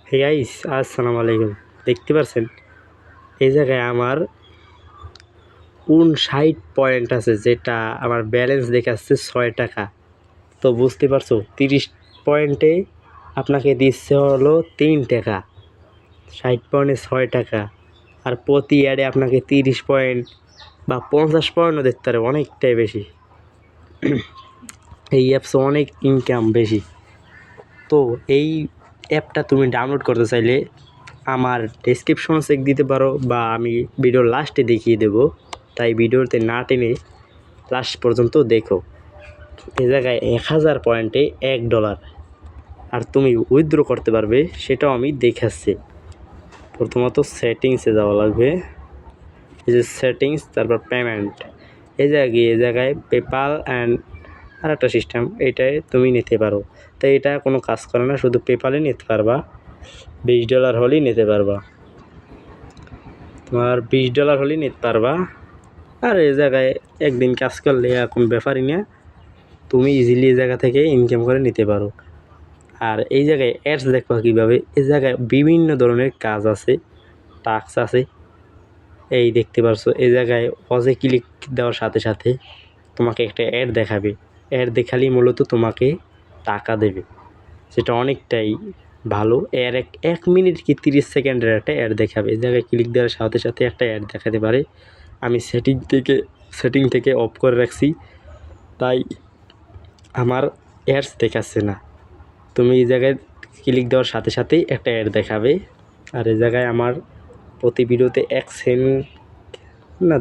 Hey guys, আসসালামু আলাইকুম। দেখতে পাচ্ছেন এই জায়গায় আমার 59 পয়েন্ট আছে, যেটা আমার ব্যালেন্স দেখাচ্ছে 6 টাকা। তো বুঝতে পারছো 30 পয়েন্টে আপনাকে দিচ্ছে হলো 3 টাকা, 60 পয়েন্টে 6 টাকা। আর প্রতি অ্যাডে আপনাকে 30 পয়েন্ট বা 50 পয়েন্টও দিতে পারে, অনেকটাই বেশি। এই অ্যাপসে অনেক ইনকাম বেশি। তো এই অ্যাপটা তুমি ডাউনলোড করতে চাইলে আমার ডেসক্রিপশন চেক দিতে পারো, বা আমি ভিডিওর লাস্টে দেখিয়ে দেবো, তাই ভিডিওতে না টেনে লাস্ট পর্যন্ত দেখো। এই জায়গায় 1000 পয়েন্টে $1, আর তুমি উইথড্র করতে পারবে, সেটাও আমি দেখাচ্ছি। প্রথমত সেটিংসে যাওয়া লাগবে, এই যে সেটিংস, তারপর পেমেন্ট। এই জায়গায় পেপাল অ্যান্ড আর একটা সিস্টেম, এটাই তুমি নিতে পারো। তো এটা কোনো কাজ করে না, শুধু পেপালে নিতে পারবা। $20 হলেই নিতে পারবা, তোমার $20 হলেই নিতে পারবা। আর এই জায়গায় একদিন কাজ করলে এখন ব্যাপারই না, তুমি ইজিলি এই জায়গা থেকে ইনকাম করে নিতে পারো। আর এই জায়গায় অ্যাডস দেখবা কীভাবে, এই জায়গায় বিভিন্ন ধরনের কাজ আছে, টাস্ক আছে। এই দেখতে পারছো, এই জায়গায় পজে ক্লিক দেওয়ার সাথে সাথে তোমাকে একটা অ্যাড দেখাবে। অ্যাড দেখালেই মূলত তোমাকে টাকা দেবে, সেটা অনেকটাই ভালো। এর 1 মিনিট কি 30 সেকেন্ডের একটা অ্যাড দেখাবে। এই জায়গায় ক্লিক দেওয়ার সাথে সাথে একটা অ্যাড দেখাতে পারে। আমি সেটিং থেকে অফ করে রাখছি, তাই আমার অ্যাডস দেখাচ্ছে না। তুমি এই জায়গায় ক্লিক দেওয়ার সাথে সাথেই একটা অ্যাড দেখাবে। আর এই জায়গায় আমার প্রতি ভিডিওতে 1 সেন্ট না,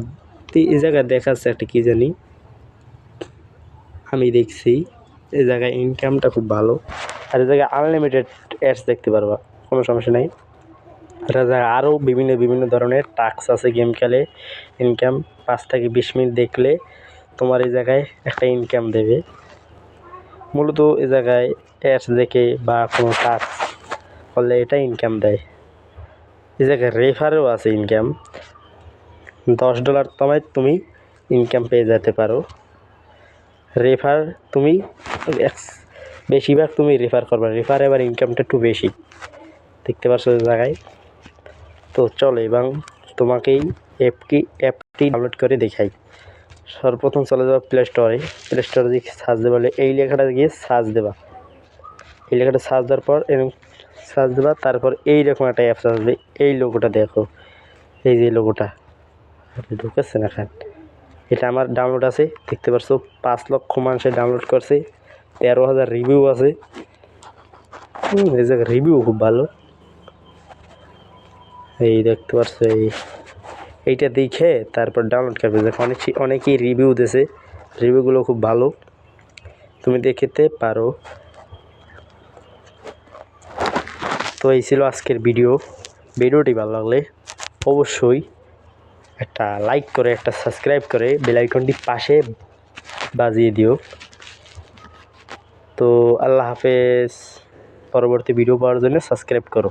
এই জায়গায় দেখাচ্ছে একটা কী জানি, আমি দেখছি। এই জায়গায় ইনকামটা খুব ভালো। আর এই জায়গায় আনলিমিটেড অ্যাডস দেখতে পারবা, কোনো সমস্যা নেই। আর এই জায়গায় আরও বিভিন্ন ধরনের টাস্ক আছে। গেম খেলে ইনকাম 5 থেকে 20 মিনিট দেখলে তোমার এই জায়গায় একটা ইনকাম দেবে। মূলত এই জায়গায় অ্যাডস দেখে বা কোনো টাস্ক করলে এটা ইনকাম দেয়। এই জায়গায় রেফারও আছে ইনকাম, $10 তোমায় তুমি ইনকাম পেয়ে যেতে পারো। রেফার তুমি বেশিরভাগ তুমি রেফার করবে, রেফার এবার ইনকামটা একটু বেশি, দেখতে পাচ্ছ এই জায়গায়। তো চলো এবং তোমাকেই অ্যাপটি ডাউনলোড করে দেখাই। সর্বপ্রথম চলে যাবে প্লে স্টোরে গিয়ে সার্চ দেবা, এই লেখাটা গিয়ে সার্চ দেবা। এই লেখাটা সার্চ দেওয়ার পর এরকম সার্চ দেবা, তারপর এইরকম একটা অ্যাপস আসবে। এই লোগোটা দেখো, এই যে লোগোটা ঢুকেছে না খান, এটা আমার ডাউনলোড আছে, দেখতে পাচ্ছ 5 লক্ষ মানুষে ডাউনলোড করছে, 13,000 রিভিউ আছে। এই জায়গায় রিভিউ খুব ভালো, এই দেখতে পাচ্ছ। এইটা দেখে তারপর ডাউনলোড করবে। অনেকেই রিভিউ দিয়েছে, রিভিউগুলো খুব ভালো, তুমি দেখতে পারো। তো এই ছিল আজকের ভিডিওটি ভালো লাগলে অবশ্যই একটা লাইক করে, একটা সাবস্ক্রাইব করে বেল আইকনটি পাশে বাজিয়ে দিও। তো আল্লাহ হাফেজ। পরবর্তী ভিডিও পাওয়ার জন্য সাবস্ক্রাইব করো।